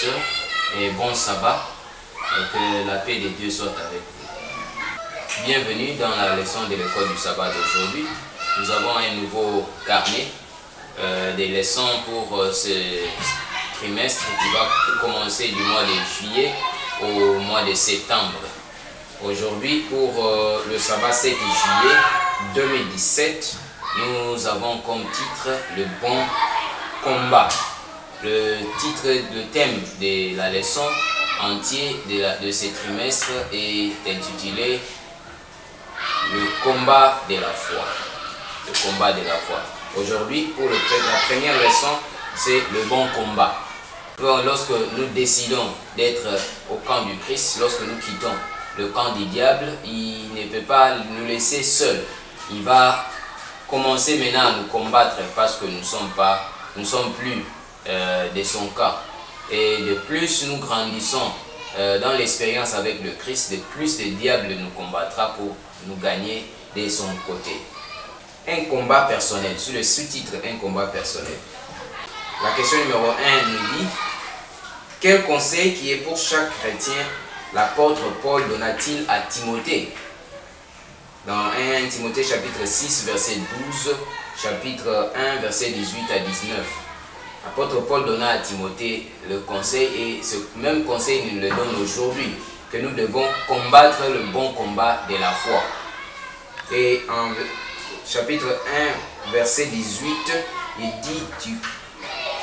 sœurs, et bon sabbat, et que la paix de Dieu soit avec vous. Bienvenue dans la leçon de l'école du sabbat d'aujourd'hui. Nous avons un nouveau carnet des leçons pour ce trimestre qui va commencer du mois de juillet au mois de septembre. Aujourd'hui, pour le sabbat 7 juillet 2017, nous avons comme titre le bon combat. Le thème de la leçon entier de ce trimestre est intitulé le combat de la foi. Le combat de la foi. Aujourd'hui, pour la première leçon, c'est le bon combat. Lorsque nous décidons d'être au camp du Christ, lorsque nous quittons le camp du diable, il ne peut pas nous laisser seuls. Il va commencer maintenant à nous combattre parce que nous ne sommes plus de son camp. Et de plus nous grandissons dans l'expérience avec le Christ, de plus le diable nous combattra pour nous gagner de son côté. Un combat personnel, sur le sous-titre un combat personnel. La question numéro 1 nous dit: quel conseil qui est pour chaque chrétien l'apôtre Paul donna-t-il à Timothée? Dans 1 Timothée chapitre 6 verset 12, chapitre 1 verset 18 à 19. L'apôtre Paul donna à Timothée le conseil, et ce même conseil nous le donne aujourd'hui, que nous devons combattre le bon combat de la foi. Et en chapitre 1 verset 18, il dit: tu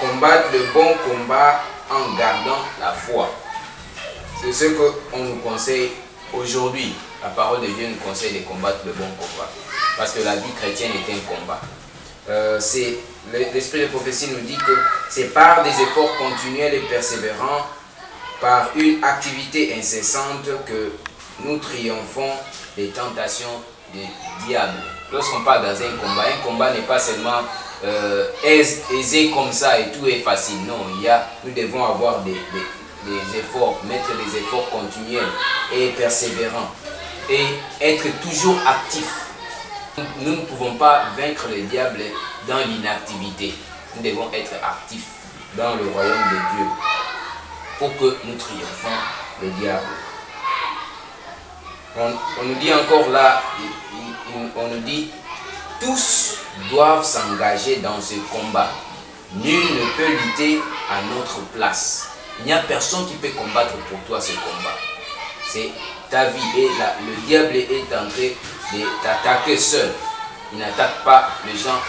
combattes le bon combat en gardant la foi. C'est ce qu'on nous conseille aujourd'hui. La parole de Dieu nous conseille de combattre le bon combat. Parce que la vie chrétienne est un combat. L'esprit de prophétie nous dit que c'est par des efforts continuels et persévérants, par une activité incessante, que nous triomphons des tentations du diable. Lorsqu'on part dans un combat n'est pas seulement aisé comme ça et tout est facile. Non, nous devons avoir des efforts, mettre des efforts continuels et persévérants et être toujours actifs. Nous ne pouvons pas vaincre le diable dans l'inactivité. Nous devons être actifs dans le royaume de Dieu pour que nous triomphons le diable. On nous dit encore là, on nous dit: tous doivent s'engager dans ce combat. Nul ne peut lutter à notre place. Il n'y a personne qui peut combattre pour toi ce combat. C'est ta vie, et le diable est en train de t'attaquer seul. Il n'attaque pas les gens.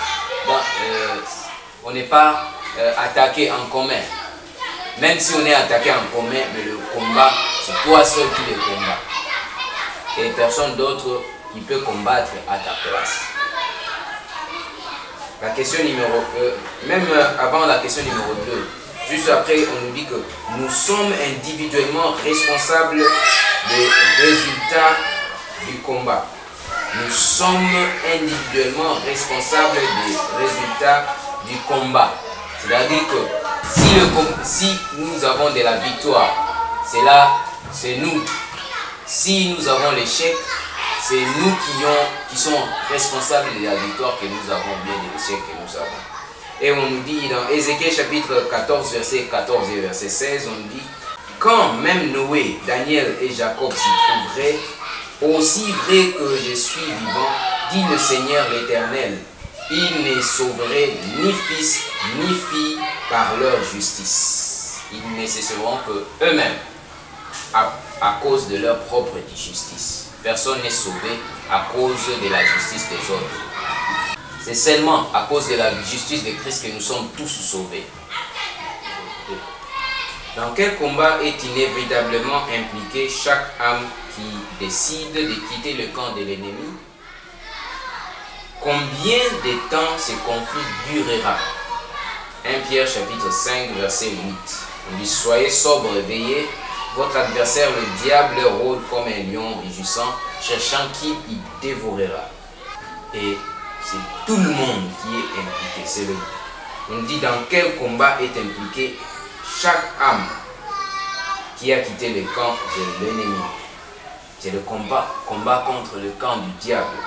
On n'est pas attaqué en commun. Même si on est attaqué en commun, mais le combat, c'est toi seul qui le combats. Et personne d'autre qui peut combattre à ta place. La question numéro même avant la question numéro 2, juste après, on nous dit que nous sommes individuellement responsables des résultats du combat. Nous sommes individuellement responsables des résultats du combat. C'est-à-dire que si nous avons de la victoire, c'est nous. Si nous avons l'échec, c'est nous qui sommes responsables de la victoire que nous avons, bien de l'échec que nous avons. Et on nous dit dans Ézéchiel chapitre 14, verset 14 et verset 16, on nous dit: quand même Noé, Daniel et Jacob s'y trouveraient, aussi vrai que je suis vivant, dit le Seigneur l'Éternel, ils ne sauveraient ni fils ni fille par leur justice. Ils ne cesseront que eux-mêmes à cause de leur propre justice. Personne n'est sauvé à cause de la justice des autres. C'est seulement à cause de la justice de Christ que nous sommes tous sauvés. Dans quel combat est inévitablement impliquée chaque âme qui décide de quitter le camp de l'ennemi? Combien de temps ce conflit durera? 1 Pierre chapitre 5 verset 8. On dit: soyez sobres et veillez. Votre adversaire le diable rôde comme un lion rugissant, cherchant qui il dévorera. Et c'est tout le monde qui est impliqué. On dit dans quel combat est impliqué chaque âme qui a quitté le camp de l'ennemi. C'est le combat contre le camp du diable.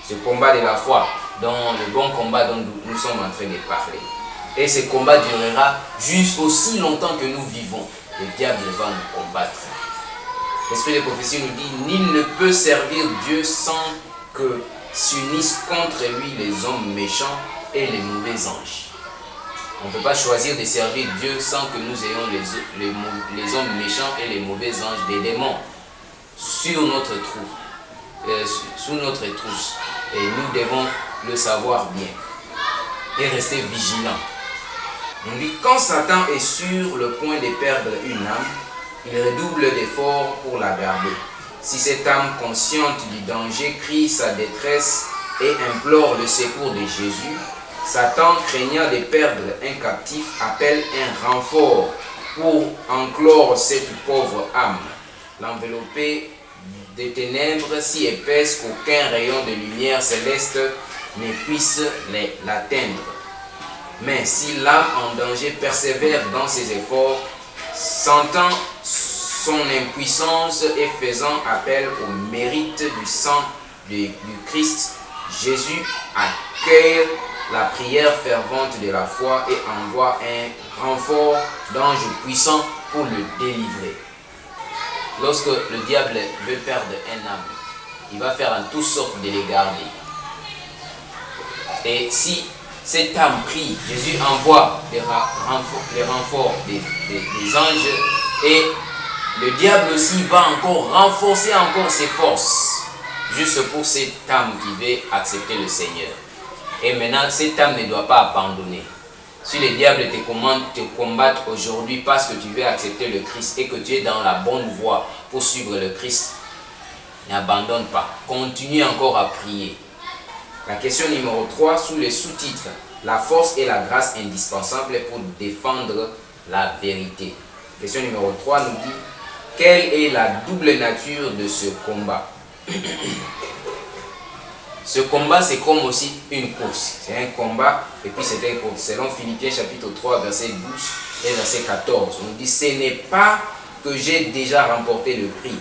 Ce combat de la foi, dans le bon combat dont nous sommes en train de parler. Et ce combat durera juste aussi longtemps que nous vivons. le diable va nous combattre. L'esprit de prophétie nous dit, nul ne peut servir Dieu sans que s'unissent contre lui les hommes méchants et les mauvais anges. On ne peut pas choisir de servir Dieu sans que nous ayons les hommes méchants et les mauvais anges, des démons, sur notre sous notre trousse. Et nous devons le savoir bien et rester vigilants. On dit, quand Satan est sur le point de perdre une âme, il redouble d'efforts pour la garder. Si cette âme consciente du danger crie sa détresse et implore le secours de Jésus, Satan, craignant de perdre un captif, appelle un renfort pour enclore cette pauvre âme, l'envelopper de ténèbres si épaisses qu'aucun rayon de lumière céleste ne puisse l'atteindre. Mais si l'âme en danger persévère dans ses efforts, sentant son impuissance et faisant appel au mérite du sang du Christ, Jésus accueille la prière fervente de la foi et envoie un renfort d'anges puissants pour le délivrer. Lorsque le diable veut perdre un âme, il va faire en toutes sortes de les garder. Et si cette âme prie, Jésus envoie les renforts des anges, et le diable aussi va encore renforcer encore ses forces, juste pour cette âme qui veut accepter le Seigneur. Et maintenant, cette âme ne doit pas abandonner. Si le diable te commande de te combattre aujourd'hui parce que tu veux accepter le Christ et que tu es dans la bonne voie pour suivre le Christ, n'abandonne pas. Continue encore à prier. La question numéro 3, sous les sous-titres, la force et la grâce indispensables pour défendre la vérité. Question numéro 3 nous dit, quelle est la double nature de ce combat? Ce combat, c'est comme aussi une course. C'est un combat et puis c'est une course. Selon Philippiens chapitre 3, verset 12 et verset 14. On dit, ce n'est pas que j'ai déjà remporté le prix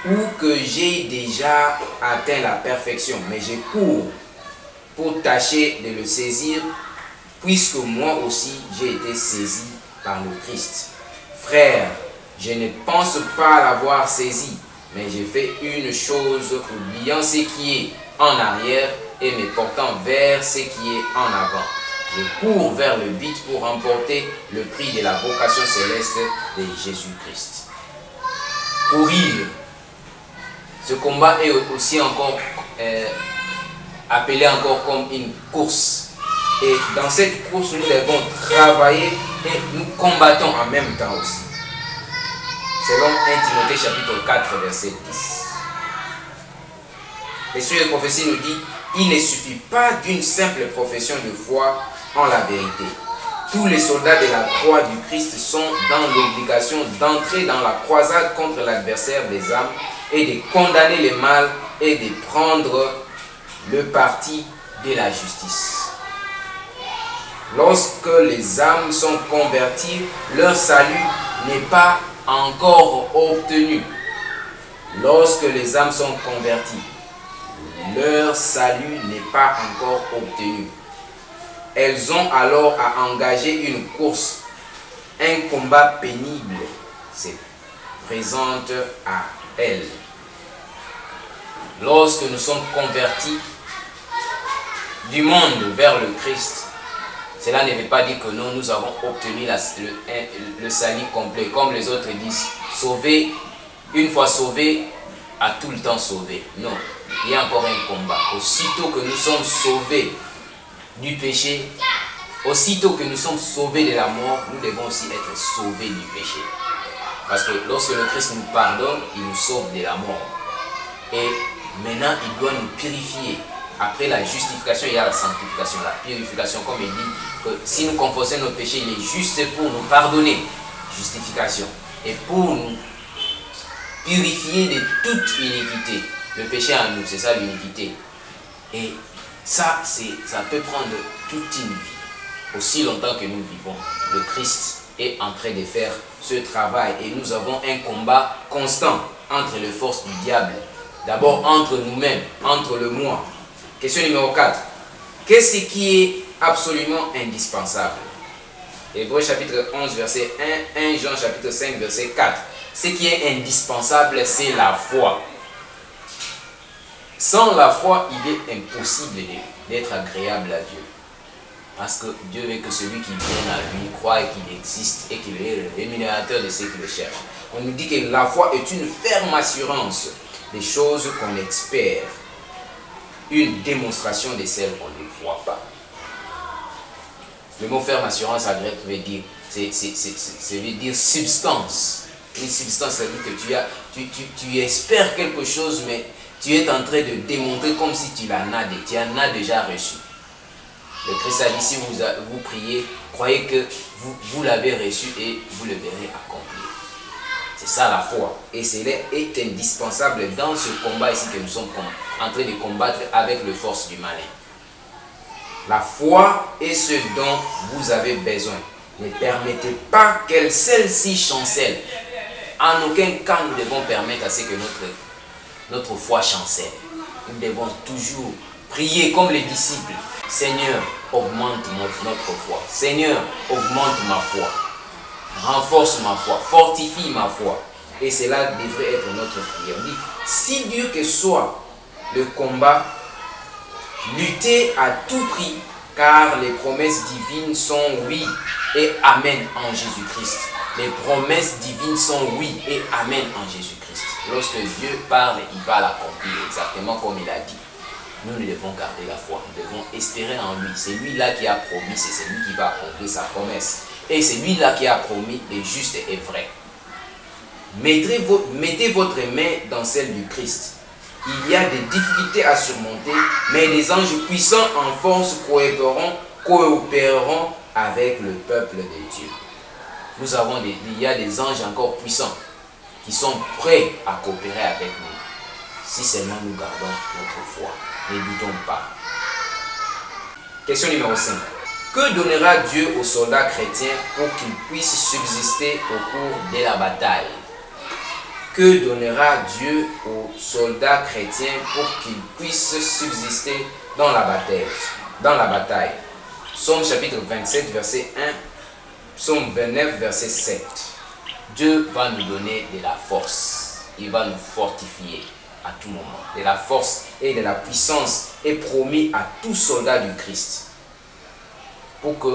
ou que j'ai déjà atteint la perfection, mais je cours pour tâcher de le saisir, puisque moi aussi j'ai été saisi par le Christ. Frère, je ne pense pas l'avoir saisi, mais j'ai fait une chose, oubliant ce qui est en arrière et me portant vers ce qui est en avant. Je cours vers le but pour remporter le prix de la vocation céleste de Jésus-Christ. Courir. Ce combat est aussi encore appelé encore comme une course. Et dans cette course, nous devons travailler et nous combattons en même temps aussi. Selon 1 Timothée chapitre 4, verset 10. L'Esprit de prophétie nous dit, il ne suffit pas d'une simple profession de foi en la vérité. Tous les soldats de la croix du Christ sont dans l'obligation d'entrer dans la croisade contre l'adversaire des âmes et de condamner le mal et de prendre le parti de la justice. Lorsque les âmes sont converties, leur salut n'est pas encore obtenu. Lorsque les âmes sont converties, leur salut n'est pas encore obtenu. Elles ont alors à engager une course. Un combat pénible se présente à elles. Lorsque nous sommes convertis du monde vers le Christ, cela ne veut pas dire que nous avons obtenu le salut complet. Comme les autres disent, sauvé, une fois sauvé, à tout le temps sauvé. Non, il y a encore un combat. Aussitôt que nous sommes sauvés du péché, aussitôt que nous sommes sauvés de la mort, nous devons aussi être sauvés du péché. Parce que lorsque le Christ nous pardonne, il nous sauve de la mort. Et maintenant, il doit nous purifier. Après la justification, il y a la sanctification, la purification. Comme il dit que si nous confessons nos péchés, il est juste pour nous pardonner. Justification. Et pour nous purifier de toute iniquité. Le péché en nous, c'est ça l'iniquité. Et ça peut prendre toute une vie. Aussi longtemps que nous vivons, le Christ est en train de faire ce travail. Et nous avons un combat constant entre les forces du diable. D'abord entre nous-mêmes, entre le moi. Question numéro 4. Qu'est-ce qui est absolument indispensable? Hébreux chapitre 11, verset 1, 1 Jean chapitre 5, verset 4. Ce qui est indispensable, c'est la foi. Sans la foi, il est impossible d'être agréable à Dieu. Parce que Dieu veut que celui qui vient à lui croit qu'il existe et qu'il est le rémunérateur de ceux qui le cherchent. On nous dit que la foi est une ferme assurance des choses qu'on espère, une démonstration de celles qu'on ne voit pas. Le mot ferme assurance en grec veut dire, veut dire substance. Une substance, ça veut dire que tu espères quelque chose, mais tu es en train de démontrer comme si tu en as déjà reçu. Le Christ a dit, si vous priez, croyez que vous l'avez reçu et vous le verrez accomplir. C'est ça la foi. Et cela est indispensable dans ce combat ici que nous sommes en train de combattre avec les forces du malin. La foi est ce dont vous avez besoin. Ne permettez pas que celle-ci chancelle. En aucun cas, nous devons permettre à ce que notre foi chancelle. Nous devons toujours prier comme les disciples. Seigneur, augmente notre foi. Seigneur, augmente ma foi. Renforce ma foi. Fortifie ma foi. Et cela devrait être notre prière. On dit, si Dieu que soit le combat, luttez à tout prix, car les promesses divines sont oui et amen en Jésus-Christ. Les promesses divines sont oui et amen en Jésus-Christ. Lorsque Dieu parle, il va l'accomplir exactement comme il a dit. Nous devons garder la foi, nous devons espérer en lui. C'est lui-là qui a promis, c'est celui qui va accomplir sa promesse. Et c'est lui-là qui a promis est juste et vrai. Mettez votre main dans celle du Christ. Il y a des difficultés à surmonter, mais des anges puissants en force coopéreront avec le peuple de Dieu. Il y a des anges encore puissants qui sont prêts à coopérer avec nous. Si seulement nous gardons notre foi. Ne doutons pas. Question numéro 5. Que donnera Dieu aux soldats chrétiens pour qu'ils puissent subsister au cours de la bataille? Que donnera Dieu aux soldats chrétiens pour qu'ils puissent subsister dans la bataille? Psaume chapitre 27, verset 1. Psaume 29, verset 7. Dieu va nous donner de la force. Il va nous fortifier à tout moment. De la force et de la puissance est promis à tout soldat du Christ. Pour que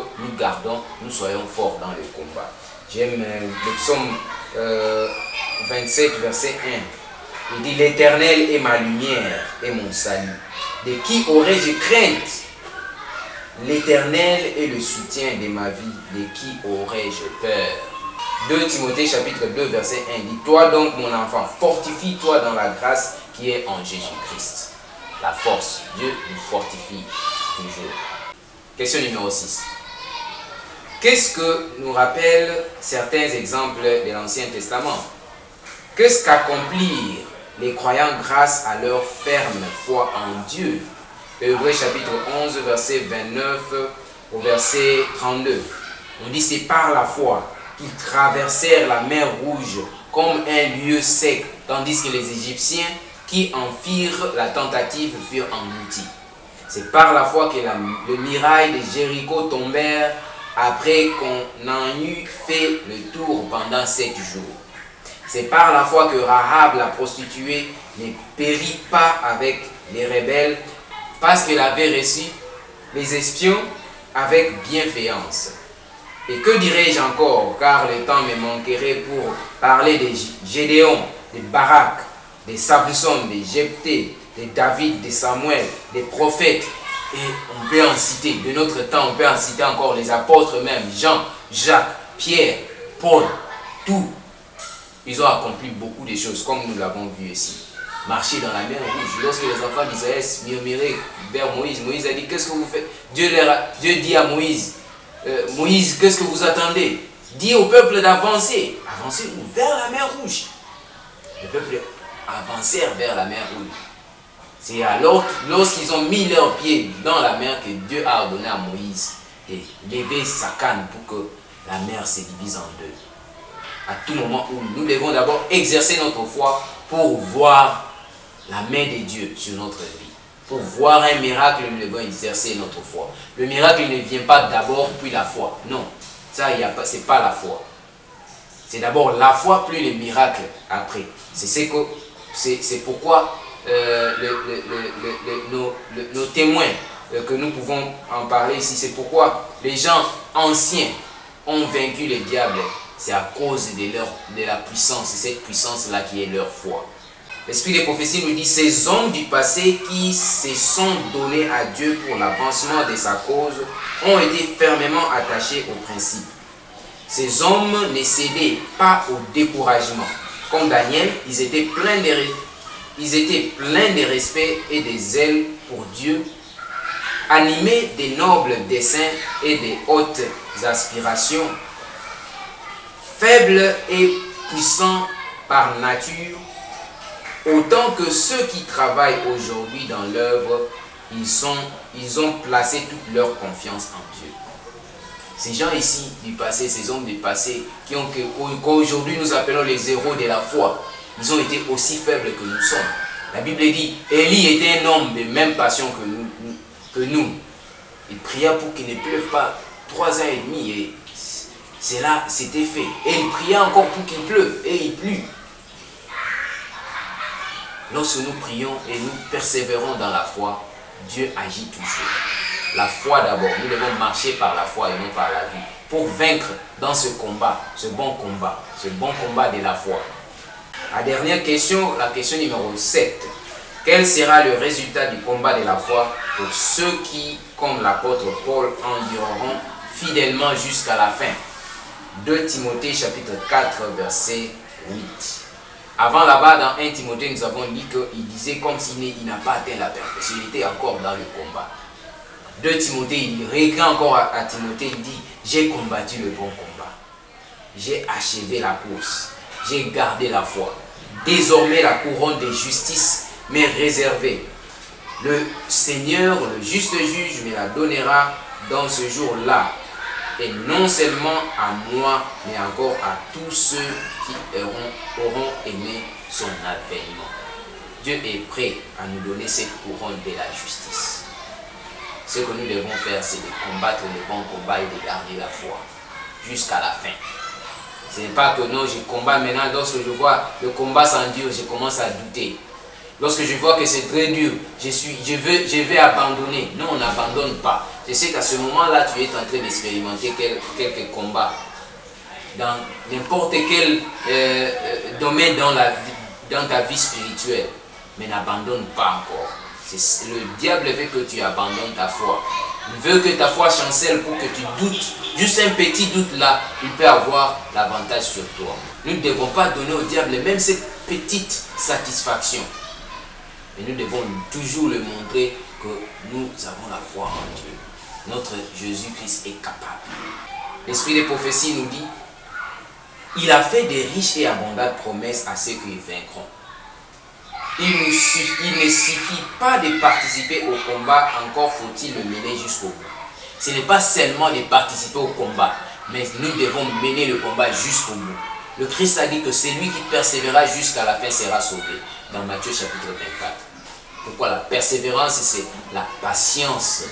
nous soyons forts dans le combat. J'aime le psaume 27, verset 1. Il dit, l'Éternel est ma lumière et mon salut. De qui aurais-je crainte? L'Éternel est le soutien de ma vie. De qui aurais-je peur? 2 Timothée chapitre 2 verset 1 dit, toi donc mon enfant, fortifie-toi dans la grâce qui est en Jésus-Christ. La force, Dieu nous fortifie toujours. Question numéro 6. Qu'est-ce que nous rappellent certains exemples de l'Ancien Testament? Qu'est-ce qu'accomplirent les croyants grâce à leur ferme foi en Dieu? Hébreux chapitre 11 verset 29 au verset 32. On dit, c'est par la foi qu'ils traversèrent la mer Rouge comme un lieu sec, tandis que les Égyptiens qui en firent la tentative furent engloutis. C'est par la foi que le muraille de Jéricho tombèrent après qu'on en eut fait le tour pendant 7 jours. C'est par la foi que Rahab, la prostituée, ne périt pas avec les rebelles, parce qu'elle avait reçu les espions avec bienveillance. Et que dirais-je encore, car le temps me manquerait pour parler de Gédéon, de Barak, de Samson, de Jephthé, de David, de Samuel, des prophètes. Et on peut en citer, de notre temps, on peut en citer encore les apôtres même, Jean, Jacques, Pierre, Paul, tous. Ils ont accompli beaucoup de choses, comme nous l'avons vu ici. Marcher dans la mer Rouge. Lorsque les enfants d'Israël murmuraient vers Moïse, Moïse a dit, qu'est-ce que vous faites? Dieu dit à Moïse, Moïse, qu'est-ce que vous attendez? Dis au peuple d'avancer. Avancer où? Vers la mer Rouge. Le peuple avancèrent vers la mer Rouge. C'est alors, lorsqu'ils ont mis leurs pieds dans la mer, que Dieu a ordonné à Moïse de lever sa canne pour que la mer se divise en deux. À tout moment où nous devons d'abord exercer notre foi pour voir la main de Dieu sur notre vie. Pour voir un miracle, nous devons exercer notre foi. Le miracle ne vient pas d'abord puis la foi. Non. ça, c'est pas la foi. C'est d'abord la foi plus les miracles après. C'est pourquoi nos témoins que nous pouvons en parler ici, c'est pourquoi les gens anciens ont vaincu les diables. C'est à cause de la puissance, c'est cette puissance-là qui est leur foi. L'esprit des prophéties nous dit, ces hommes du passé qui se sont donnés à Dieu pour l'avancement de sa cause ont été fermement attachés au principe. Ces hommes ne cédaient pas au découragement. Comme Daniel, ils étaient pleins de respect et de zèle pour Dieu, animés des nobles desseins et des hautes aspirations, faibles et puissants par nature, autant que ceux qui travaillent aujourd'hui dans l'œuvre, ils ont placé toute leur confiance en Dieu. Ces gens ici du passé, ces hommes du passé, qu'aujourd'hui nous appelons les héros de la foi, ils ont été aussi faibles que nous sommes. La Bible dit, Élie était un homme de même passion que nous. Il pria pour qu'il ne pleuve pas 3 ans et demi et cela c'était fait. Et il pria encore pour qu'il pleuve et il plut. Lorsque nous prions et nous persévérons dans la foi, Dieu agit toujours. La foi d'abord, nous devons marcher par la foi et non par la vie pour vaincre dans ce combat, ce bon combat de la foi. La dernière question, la question numéro 7. Quel sera le résultat du combat de la foi pour ceux qui, comme l'apôtre Paul, endureront fidèlement jusqu'à la fin? 2 Timothée chapitre 4 verset 8. Avant là-bas, dans 1 Timothée, nous avons dit qu'il disait comme s'il n'a pas atteint la perfection, il était encore dans le combat. 2 Timothée, il réécrit encore à Timothée, il dit, j'ai combattu le bon combat, j'ai achevé la course, j'ai gardé la foi. Désormais, la couronne de justice m'est réservée. Le Seigneur, le juste juge, me la donnera dans ce jour-là. Et non seulement à moi, mais encore à tous ceux qui auront aimé son avènement. Dieu est prêt à nous donner cette couronne de la justice. Ce que nous devons faire, c'est de combattre le bon combat et de garder la foi jusqu'à la fin. Ce n'est pas que non, je combats maintenant, lorsque je vois le combat s'endure, je commence à douter. Lorsque je vois que c'est très dur, je vais abandonner. Non, on n'abandonne pas. Je sais qu'à ce moment-là, tu es en train d'expérimenter quelques combats. Dans n'importe quel domaine dans ta vie spirituelle. Mais n'abandonne pas encore. Le diable veut que tu abandonnes ta foi. Il veut que ta foi chancelle pour que tu doutes. Juste un petit doute là, il peut avoir l'avantage sur toi. Nous ne devons pas donner au diable même cette petite satisfaction. Mais nous devons toujours lui montrer que nous avons la foi en Dieu. Notre Jésus-Christ est capable. L'esprit des prophéties nous dit, il a fait des riches et abondantes promesses à ceux qui vaincront. Il ne suffit pas de participer au combat, encore faut-il le mener jusqu'au bout. Ce n'est pas seulement de participer au combat, mais nous devons mener le combat jusqu'au bout. Le Christ a dit que celui qui persévérera jusqu'à la fin sera sauvé. Dans Matthieu chapitre 24. Pourquoi la persévérance, c'est la patience,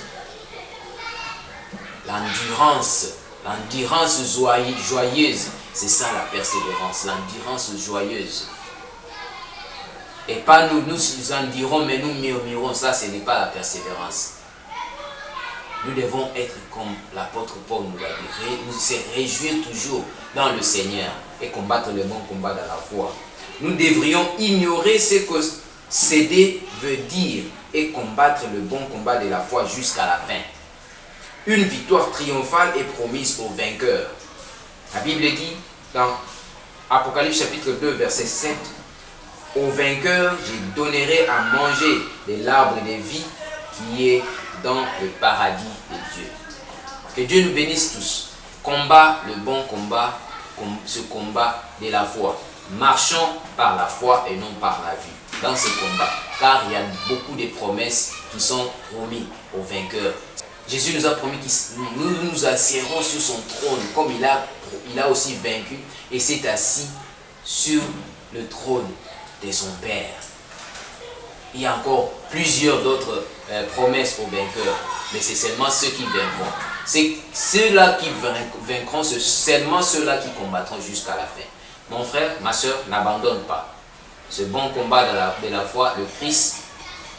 l'endurance joyeuse. C'est ça la persévérance, l'endurance joyeuse. Et pas nous en dirons, mais nous murmurons, ça ce n'est pas la persévérance. Nous devons être comme l'apôtre Paul nous l'a dit, nous se réjouir toujours dans le Seigneur et combattre le bon combat dans la foi. Nous devrions ignorer ce que céder veut dire et combattre le bon combat de la foi jusqu'à la fin. Une victoire triomphale est promise aux vainqueurs. La Bible dit dans Apocalypse chapitre 2 verset 7, aux vainqueurs, je donnerai à manger de l'arbre de vie qui est dans le paradis de Dieu. Que Dieu nous bénisse tous. Combat le bon combat, ce combat de la foi. Marchons par la foi et non par la vue dans ce combat. Car il y a beaucoup de promesses qui sont promises aux vainqueurs. Jésus nous a promis que nous nous assiérons sur son trône comme il a aussi vaincu et s'est assis sur le trône de son Père. il y a encore plusieurs d'autres promesses aux vainqueurs. Mais c'est seulement ceux qui vaincront. C'est ceux-là qui vaincront, c'est seulement ceux-là qui combattront jusqu'à la fin. Mon frère, ma soeur, n'abandonne pas ce bon combat de la foi. Le Christ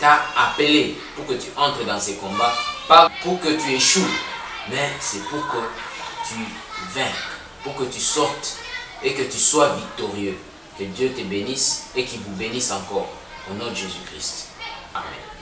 t'a appelé pour que tu entres dans ces combats, pas pour que tu échoues, mais c'est pour que tu vainques, pour que tu sortes et que tu sois victorieux. Que Dieu te bénisse et qu'il vous bénisse encore. Au nom de Jésus-Christ. Amen.